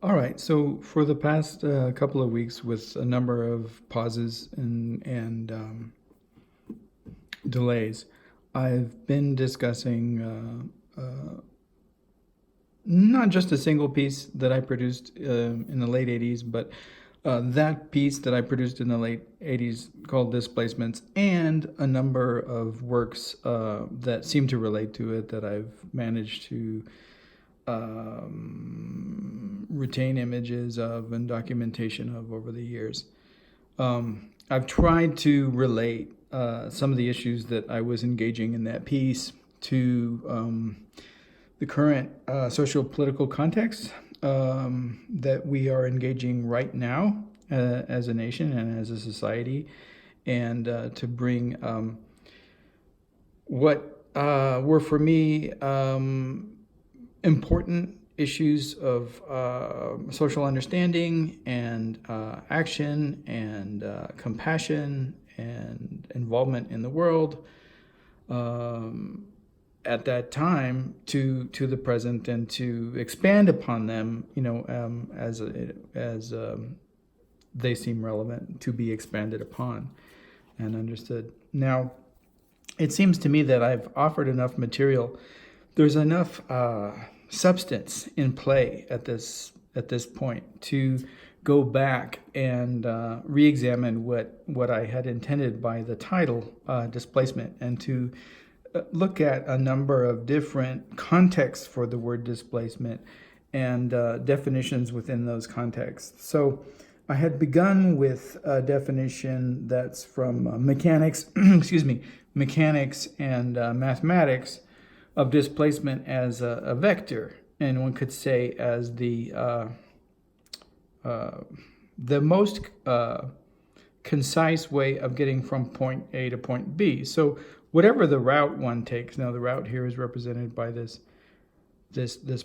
All right. So for the past couple of weeks, with a number of pauses and delays, I've been discussing not just a single piece that I produced in the late '80s, but that piece that I produced in the late '80s called Displacements, and a number of works that seem to relate to it that I've managed to retain images of and documentation of over the years. I've tried to relate some of the issues that I was engaging in that piece to the current social-political context that we are engaging right now as a nation and as a society, and to bring what were for me important issues of social understanding and action and compassion and involvement in the world at that time to the present, and to expand upon them, as they seem relevant to be expanded upon and understood. Now, it seems to me that I've offered enough material. There's enough substance in play at this point to go back and re-examine what I had intended by the title, displacement, and to look at a number of different contexts for the word displacement and definitions within those contexts. So I had begun with a definition that's from mechanics, mechanics and mathematics, of displacement as a vector, and one could say as the most concise way of getting from point A to point B. So whatever the route one takes, now the route here is represented by this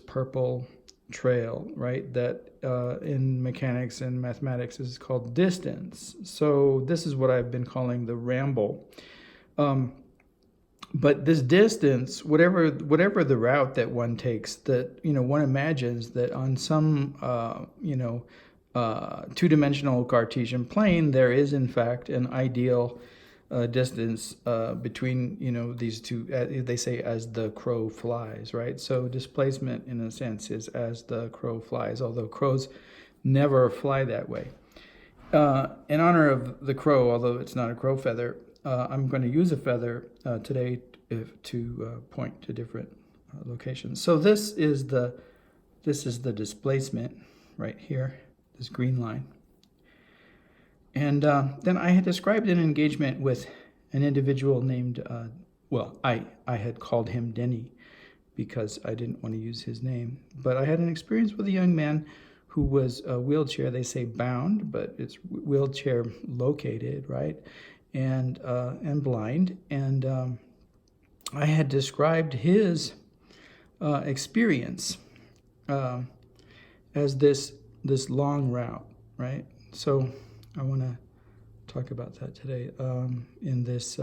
purple trail, right? That in mechanics and mathematics is called distance. So this is what I've been calling the ramble. But this distance, whatever the route that one takes, that one imagines that on some two-dimensional Cartesian plane, there is in fact an ideal distance between these two. They say as the crow flies, right? So displacement, in a sense, is as the crow flies, although crows never fly that way. In honor of the crow, although it's not a crow feather, I'm going to use a feather today to point to different locations. So this is the displacement right here, this green line. And then I had described an engagement with an individual named, I had called him Denny because I didn't want to use his name. But I had an experience with a young man who was wheelchair, they say bound, but it's wheelchair located, right? And blind. And I had described his experience as this long route, right? So I want to talk about that today in this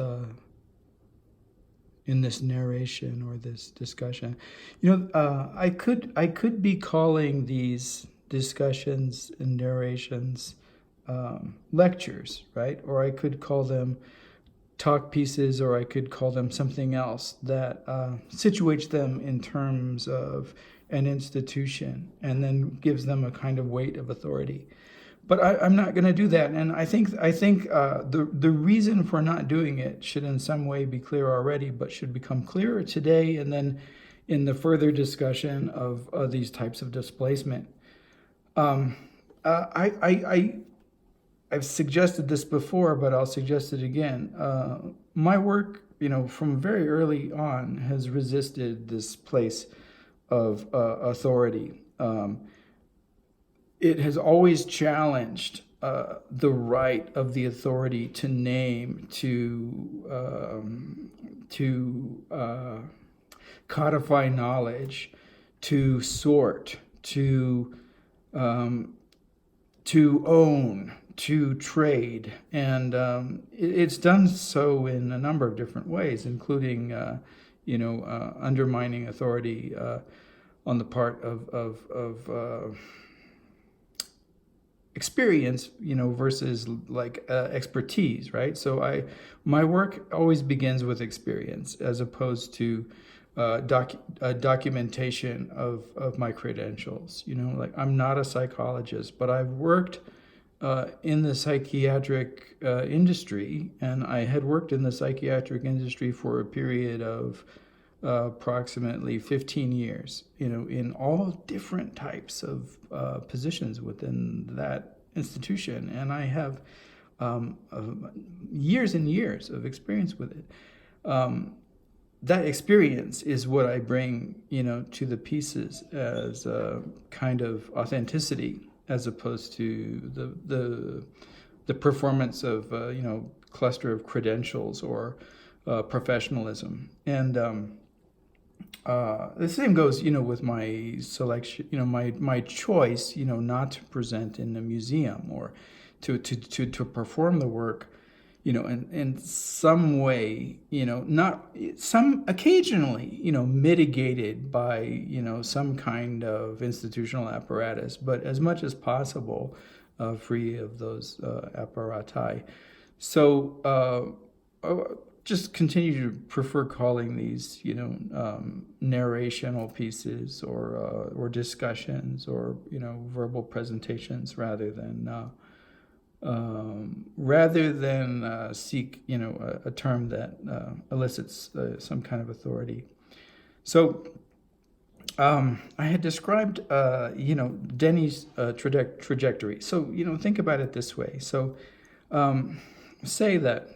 narration or this discussion. I could be calling these discussions and narrations lectures, right? Or I could call them talk pieces, or I could call them something else that situates them in terms of an institution and then gives them a kind of weight of authority. But I'm not going to do that, and I think the reason for not doing it should in some way be clear already, but should become clearer today, and then in the further discussion of these types of displacement. I've suggested this before, but I'll suggest it again. My work, from very early on, has resisted this place of authority. It has always challenged the right of the authority to name, to codify knowledge, to sort, to own, to trade, and it's done so in a number of different ways, including undermining authority on the part of experience, versus like expertise, right? So my work always begins with experience as opposed to documentation of my credentials. Like I'm not a psychologist, but I've worked in the psychiatric industry, and I had worked in the psychiatric industry for a period of approximately 15 years, in all different types of positions within that institution. And I have years and years of experience with it. That experience is what I bring, to the pieces as a kind of authenticity, as opposed to the performance of, cluster of credentials or professionalism. And the same goes, with my selection, my choice, not to present in a museum or to perform the work, in some way, not some occasionally, mitigated by, some kind of institutional apparatus, but as much as possible, free of those apparati. So just continue to prefer calling these, narrational pieces or discussions or, verbal presentations rather than seek, a term that elicits some kind of authority. So I had described, Denny's trajectory. So, think about it this way. So say that,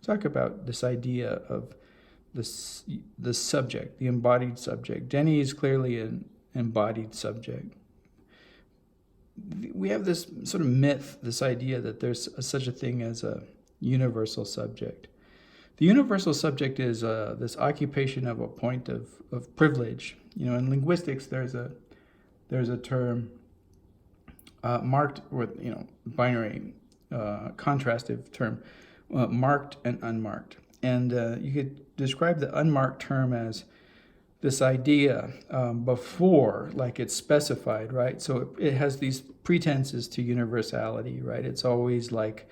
talk about this idea of the subject, the embodied subject. Denny is clearly an embodied subject. We have this sort of myth, this idea that there's such a thing as a universal subject. The universal subject is this occupation of a point of privilege. In linguistics, there's a term marked with, binary contrastive term, marked and unmarked. And you could describe the unmarked term as this idea before, like it's specified, right? So it has these pretenses to universality, right? It's always like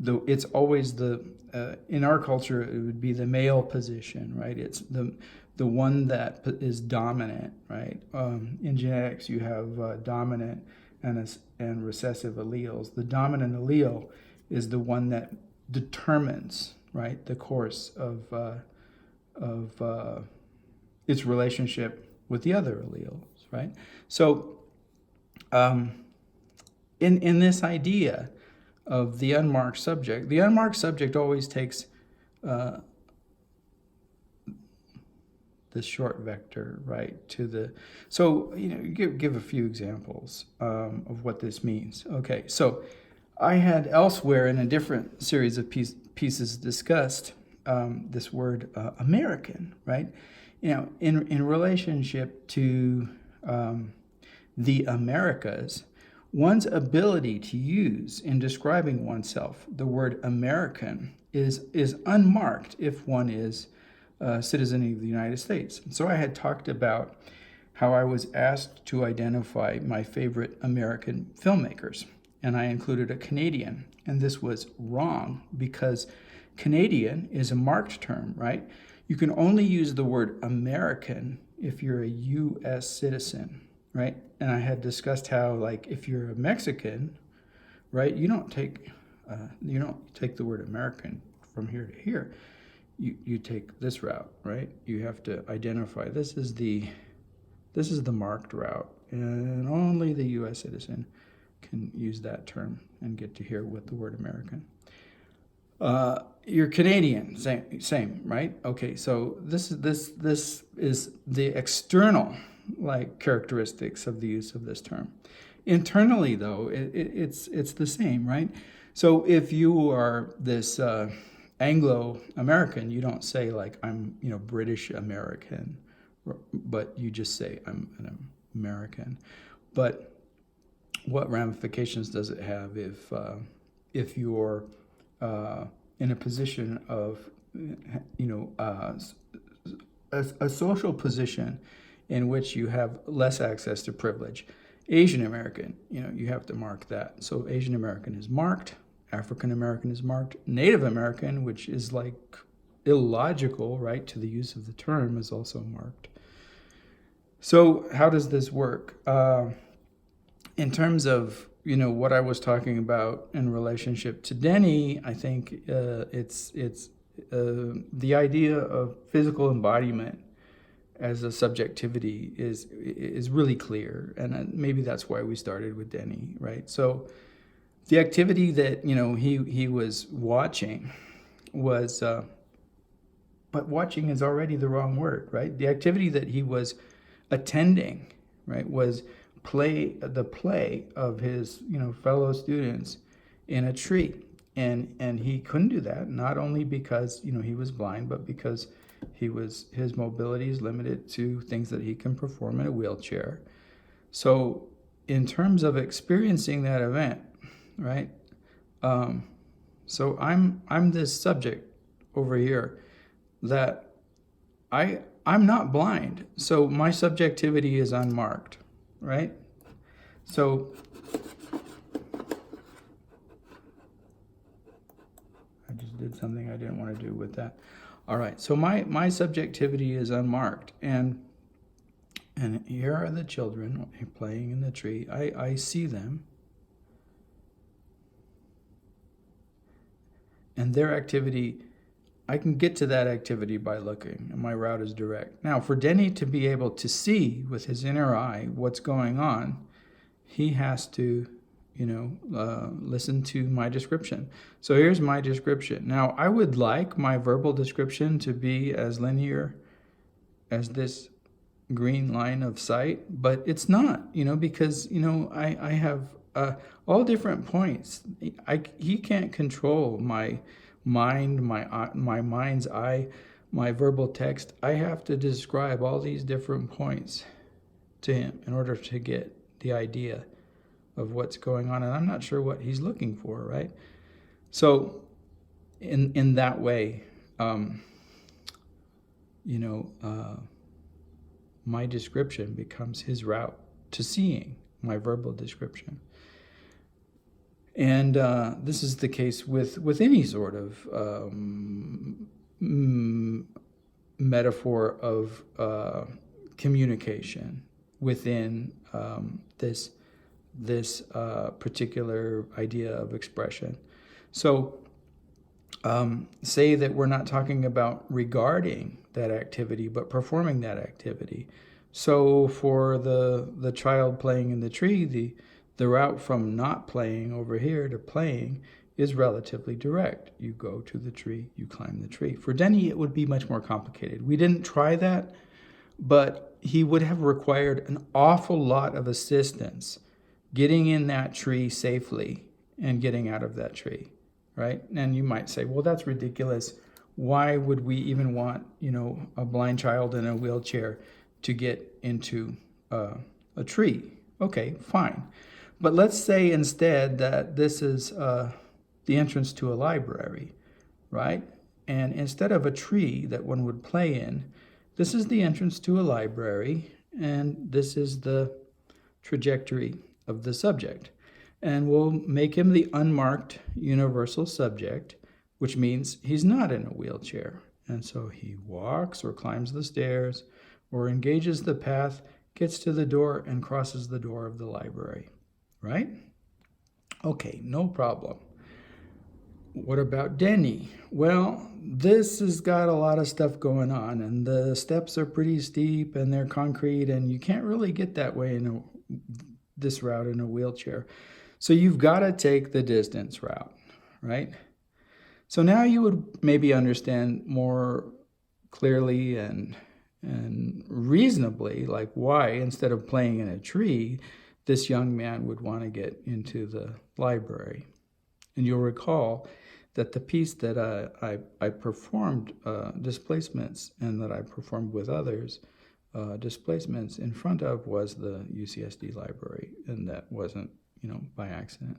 in our culture, it would be the male position, right? It's the one that is dominant, right? In genetics, you have dominant and recessive alleles. The dominant allele is the one that determines, right, the course of its relationship with the other alleles, right? So in this idea of the unmarked subject always takes the short vector, right, so, give a few examples of what this means. Okay, so I had elsewhere in a different series of pieces discussed this word American, right? In relationship to the Americas, one's ability to use in describing oneself the word American is unmarked if one is a citizen of the United States. So I had talked about how I was asked to identify my favorite American filmmakers, and I included a Canadian, and this was wrong because Canadian is a marked term, right? You can only use the word American if you're a U.S. citizen, right? And I had discussed how, like, if you're a Mexican, right, you don't take the word American from here to here. You take this route, right? You have to identify this is the marked route, and only the U.S. citizen can use that term and get to hear what the word American. You're Canadian, same, right? Okay, so this is the external, like, characteristics of the use of this term. Internally, though, it's the same, right? So if you are this Anglo-American, you don't say, like, I'm British American, but you just say I'm an American. But what ramifications does it have if you're in a position of a social position in which you have less access to privilege? Asian American, you have to mark that. So Asian American is marked, African American is marked, Native American, which is like illogical, right, to the use of the term, is also marked. So how does this work? In terms of, what I was talking about in relationship to Denny, I think it's the idea of physical embodiment as a subjectivity is really clear, and maybe that's why we started with Denny, right? So the activity that he was watching was, but watching is already the wrong word, right? The activity that he was attending, right, was the play of his fellow students in a tree, and he couldn't do that, not only because he was blind, but because his mobility is limited to things that he can perform in a wheelchair. So in terms of experiencing that event, right, so I'm this subject over here that I'm not blind, so my subjectivity is unmarked, right? So I just did something I didn't want to do with that. All right, so my subjectivity is unmarked, and here are the children playing in the tree. I see them, and their activity, I can get to that activity by looking, and my route is direct. Now, for Denny to be able to see with his inner eye what's going on, he has to, listen to my description. So here's my description. Now, I would like my verbal description to be as linear as this green line of sight, but it's not, because, I have all different points. He can't control my mind, my mind's eye, my verbal text. I have to describe all these different points to him in order to get the idea of what's going on, and I'm not sure what he's looking for, right? So in that way, my description becomes his route to seeing, my verbal description. And this is the case with any sort of metaphor of communication within this particular idea of expression. So say that we're not talking about regarding that activity, but performing that activity. So for the child playing in the tree, the route from not playing over here to playing is relatively direct. You go to the tree, you climb the tree. For Denny, it would be much more complicated. We didn't try that, but he would have required an awful lot of assistance getting in that tree safely and getting out of that tree, right? And you might say, well, that's ridiculous. Why would we even want, a blind child in a wheelchair to get into a tree? Okay, fine. But let's say instead that this is the entrance to a library, right? And instead of a tree that one would play in, this is the entrance to a library, and this is the trajectory of the subject. And we'll make him the unmarked universal subject, which means he's not in a wheelchair. And so he walks or climbs the stairs or engages the path, gets to the door, and crosses the door of the library, right? Okay, no problem. What about Denny? Well, this has got a lot of stuff going on, and the steps are pretty steep and they're concrete, and you can't really get that way in this route in a wheelchair. So you've got to take the distance route, right? So now you would maybe understand more clearly and reasonably, like why instead of playing in a tree, this young man would want to get into the library. And you'll recall that the piece that I performed Displacements, and that I performed with others Displacements in front of, was the UCSD library, and that wasn't by accident.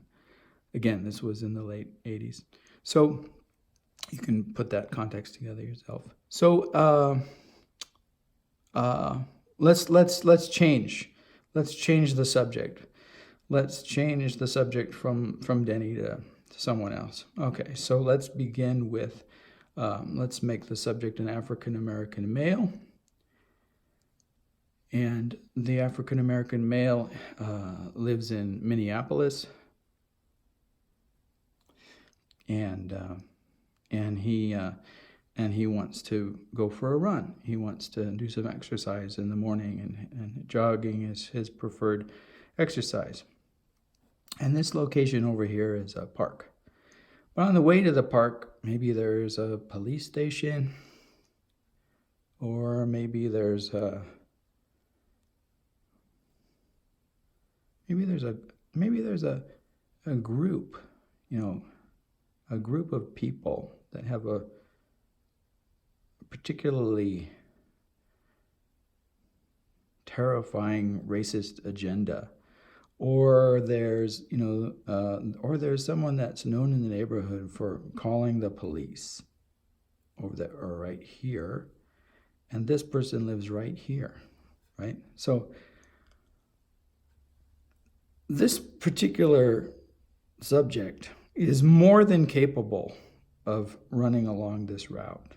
Again, this was in the late 80s. So you can put that context together yourself. So let's change. let's change the subject. Let's change the subject from Denny to someone else. Okay, so let's begin with, let's make the subject an African-American male. And the African-American male lives in Minneapolis. And he wants to go for a run. He wants to do some exercise in the morning, and jogging is his preferred exercise. And this location over here is a park. But on the way to the park, maybe there's a police station, or maybe there's a group, a group of people that have a particularly terrifying racist agenda, or there's someone that's known in the neighborhood for calling the police over there or right here, and this person lives right here, right? So this particular subject is more than capable of running along this route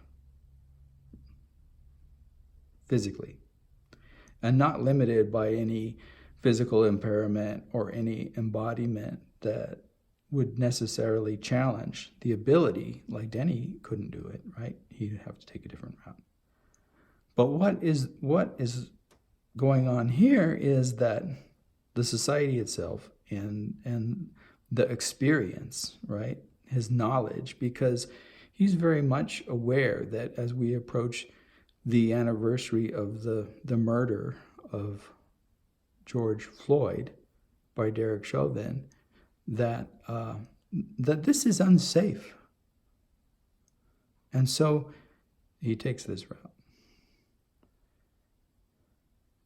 physically, and not limited by any physical impairment or any embodiment that would necessarily challenge the ability, like Denny couldn't do it, right? He'd have to take a different route. But what is going on here is that the society itself and the experience, right? His knowledge, because he's very much aware that as we approach the anniversary of the murder of George Floyd by Derek Chauvin, that this is unsafe. And so he takes this route.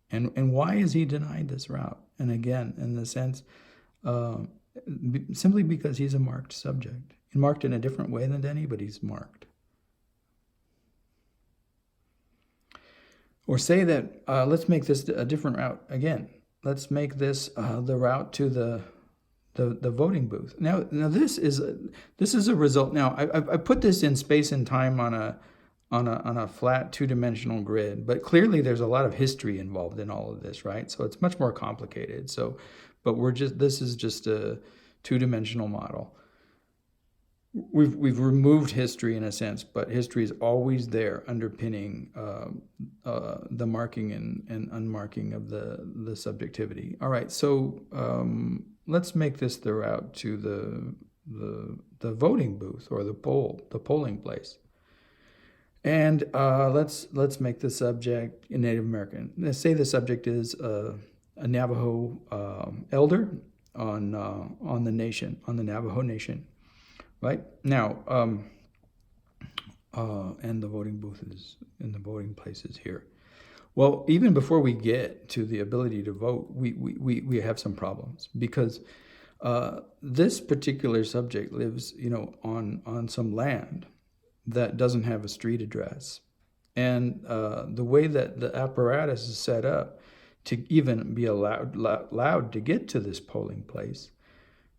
And why is he denied this route? And again, in the sense, simply because he's a marked subject. He's marked in a different way than Denny, but he's marked. Or say that, let's make this a different route again. Let's make this the route to the voting booth. Now this is a result. Now I put this in space and time on a flat two-dimensional grid, but clearly there's a lot of history involved in all of this, right? So it's much more complicated. So, but this is just a two-dimensional model. We've removed history in a sense, but history is always there underpinning the marking and unmarking of the subjectivity. All right, so let's make this the route to the voting booth or the polling place. And let's make the subject a Native American. Let's say the subject is a Navajo elder on the Navajo Nation. Right now, and the voting booth is in the voting places here. Well, even before we get to the ability to vote, we have some problems, because this particular subject lives, on some land that doesn't have a street address, and the way that the apparatus is set up to even be allowed to get to this polling place.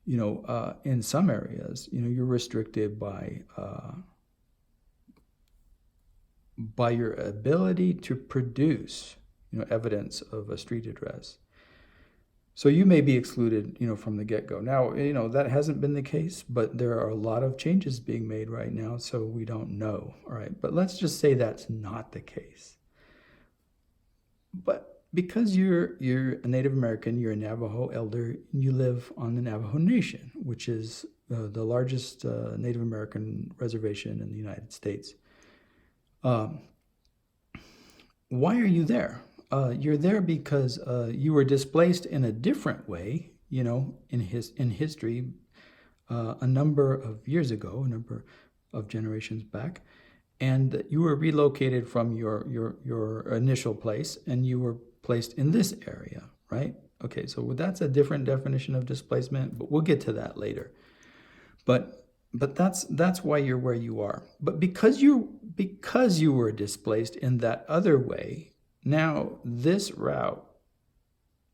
In some areas, you're restricted by your ability to produce, evidence of a street address. So you may be excluded, from the get-go. Now, that hasn't been the case, but there are a lot of changes being made right now, so we don't know. All right, but let's just say that's not the case. But because you're a Native American, you're a Navajo elder, you live on the Navajo Nation, which is the largest Native American reservation in the United States. Why are you there? You're there because you were displaced in a different way, in history, a number of years ago, a number of generations back, and you were relocated from your initial place, and you were placed in this area, right? Okay, so that's a different definition of displacement, but we'll get to that later. But that's why you're where you are. But because you were displaced in that other way, now this route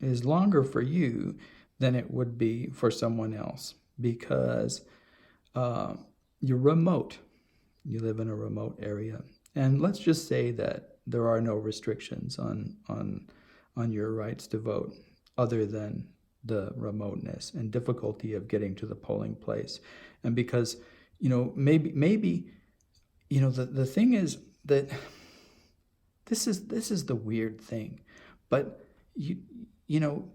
is longer for you than it would be for someone else, because you're remote. You live in a remote area. And let's just say that there are no restrictions on your rights to vote other than the remoteness and difficulty of getting to the polling place. And because, maybe the thing is that this is the weird thing, but you know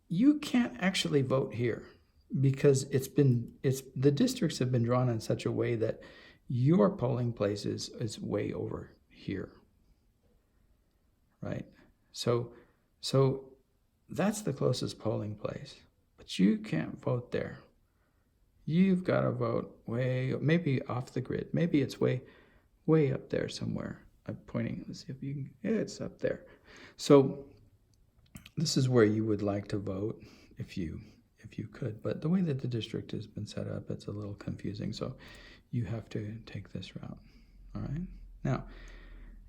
you can't actually vote here because the districts have been drawn in such a way that your polling place is way over here, right? So that's the closest polling place, but you can't vote there. You've got to vote maybe off the grid. Maybe it's way up there somewhere. I'm pointing. Let's see if you can. Yeah, it's up there. So this is where you would like to vote if you could. But the way that the district has been set up, it's a little confusing. So you have to take this route. All right. Now,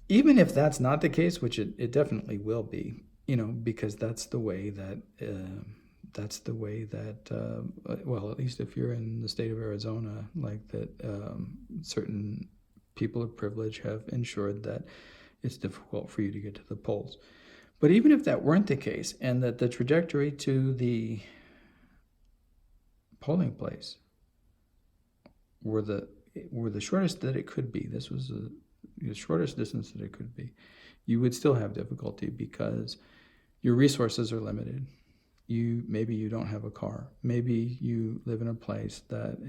even if that's not the case, which it definitely will be, because that's the way that well, at least if you're in the state of Arizona, like that, certain people of privilege have ensured that it's difficult for you to get to the polls. But even if that weren't the case, and that the trajectory to the polling place were the shortest that it could be, this was the shortest distance that it could be, you would still have difficulty because your resources are limited. Maybe you don't have a car. Maybe you live in a place that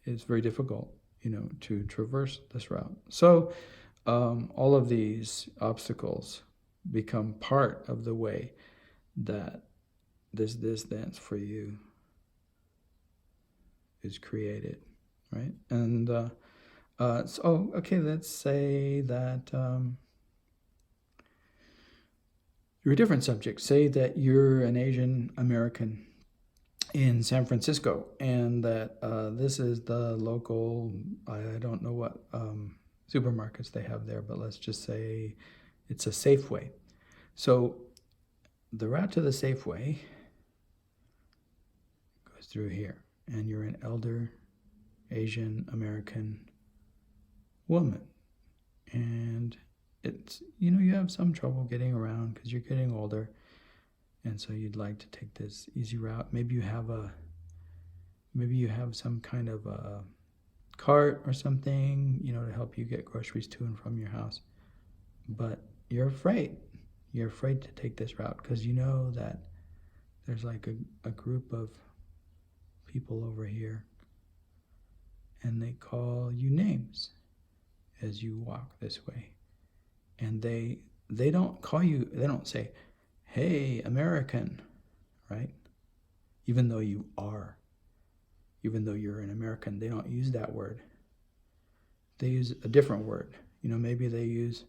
is very difficult, to traverse this route. So all of these obstacles become part of the way that this distance for you is created, right? And okay, let's say that you're a different subject. Say that you're an Asian American in San Francisco, and that this is the local, I don't know what supermarkets they have there, but let's just say it's a Safeway. So the route to the Safeway goes through here, and you're an elder Asian American woman, and it's, you have some trouble getting around because you're getting older, and so you'd like to take this easy route. Maybe you have some kind of a cart or something, to help you get groceries to and from your house, but you're afraid to take this route because you know that there's like a group of people over here, and they call you names as you walk this way, and they don't call you, they don't say, "Hey, American," right? Even though you're an American, they don't use that word. They use a different word. Maybe they use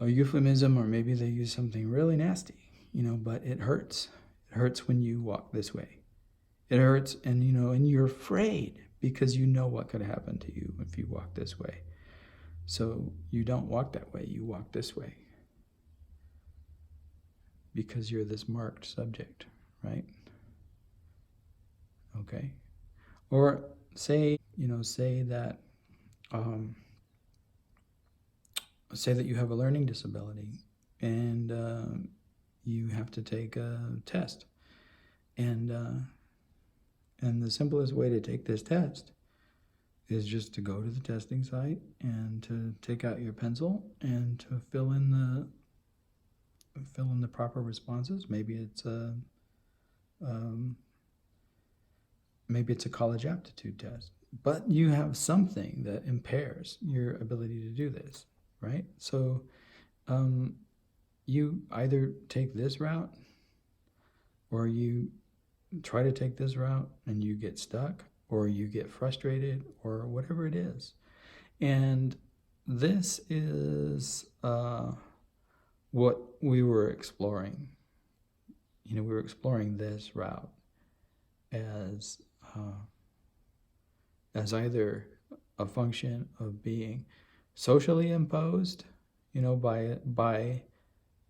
a euphemism, or maybe they use something really nasty, but it hurts. It hurts when you walk this way. It hurts, and and you're afraid because you know what could happen to you if you walk this way. So you don't walk that way, you walk this way because you're this marked subject, right? Okay. Or say that you have a learning disability, and you have to take a test, and the simplest way to take this test is just to go to the testing site and to take out your pencil and to fill in the proper responses. Maybe it's a college aptitude test, but you have something that impairs your ability to do this, right? So you either take this route, or you try to take this route and you get stuck, or you get frustrated, or whatever it is. And this is what we were exploring. We were exploring this route as either a function of being socially imposed, by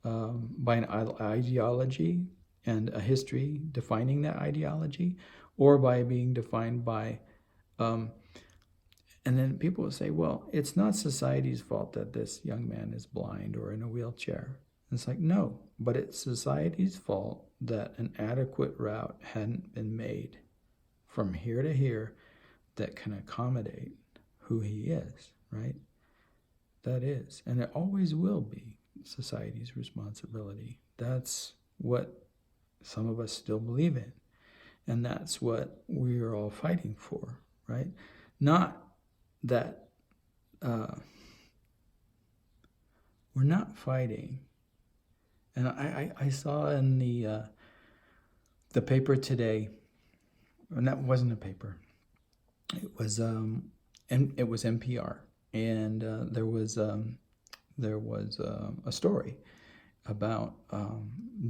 by an ideology and a history defining that ideology, or by being defined by, and then people will say, well, it's not society's fault that this young man is blind or in a wheelchair. And it's like, no, but it's society's fault that an adequate route hadn't been made from here to here that can accommodate who he is, right? That is, and it always will be society's responsibility. That's what some of us still believe in. And that's what we are all fighting for, right? Not that we're not fighting. And I saw in the paper today, and that wasn't a paper. It was it was NPR, and there was a story about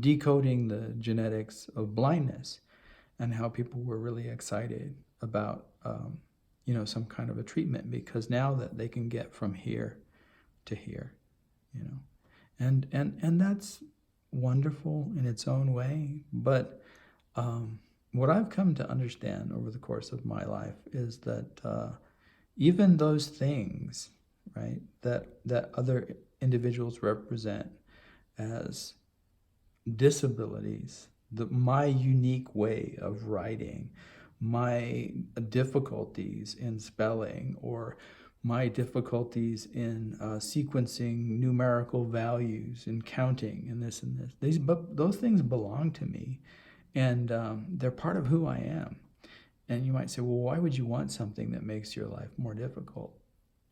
decoding the genetics of blindness, and how people were really excited about some kind of a treatment, because now that they can get from here to here, and that's wonderful in its own way. But what I've come to understand over the course of my life is that even those things, right, that other individuals represent as disabilities, my unique way of writing, my difficulties in spelling, or my difficulties in sequencing numerical values and counting and this and this. Those things belong to me, and they're part of who I am. And you might say, well, why would you want something that makes your life more difficult?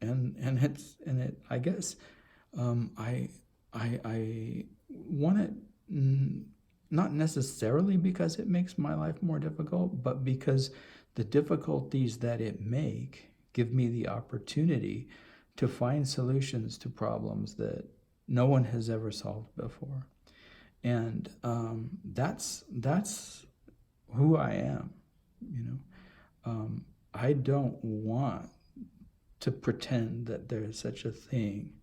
I guess I want it not necessarily because it makes my life more difficult, but because the difficulties that it make give me the opportunity to find solutions to problems that no one has ever solved before. And that's who I am. I don't want to pretend that there's such a thing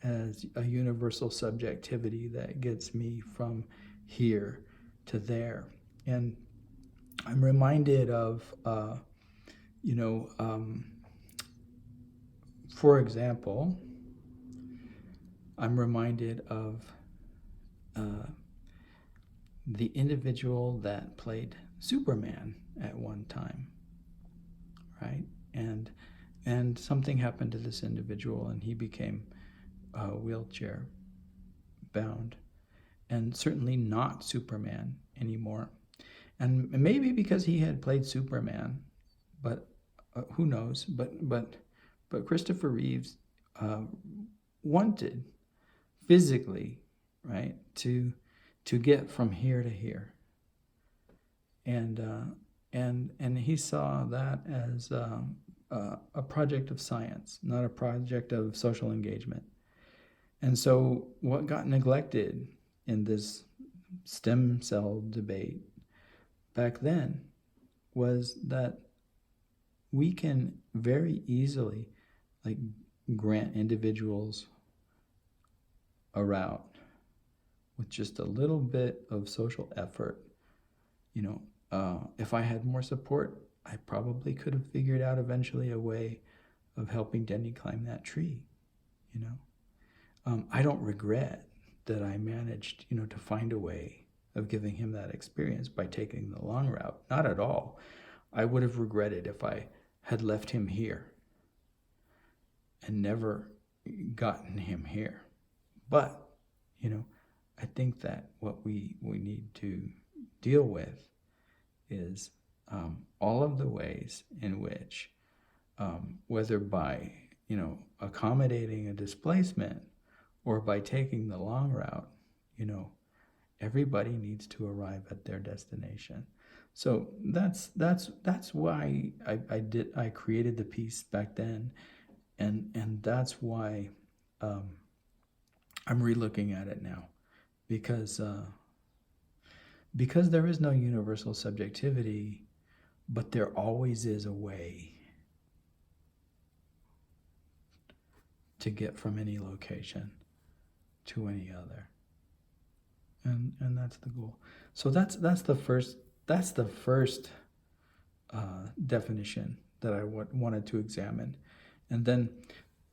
as a universal subjectivity that gets me from here to there. And I'm reminded of, for example, I'm reminded of the individual that played Superman at one time, right? And something happened to this individual, and he became wheelchair bound, and certainly not Superman anymore. And maybe because he had played Superman, but who knows? But Christopher Reeves wanted physically, right, to get from here to here, and he saw that as a project of science, not a project of social engagement. And so what got neglected in this stem cell debate back then was that we can very easily grant individuals a route with just a little bit of social effort. If I had more support, I probably could have figured out eventually a way of helping Denny climb that tree. I don't regret that I managed, to find a way of giving him that experience by taking the long route. Not at all. I would have regretted if I had left him here and never gotten him here. But, I think that what we need to deal with is all of the ways in which, whether by, accommodating a displacement or by taking the long route, everybody needs to arrive at their destination. So that's why I created the piece back then, and that's why I'm relooking at it now, because there is no universal subjectivity, but there always is a way to get from any location to any other. and that's the goal. So that's the first definition that I wanted to examine. And then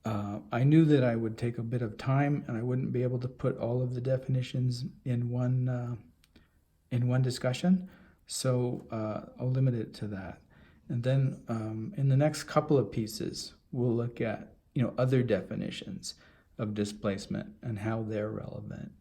I knew that I would take a bit of time and I wouldn't be able to put all of the definitions in one discussion. So I'll limit it to that. And then in the next couple of pieces, we'll look at other definitions of displacement and how they're relevant.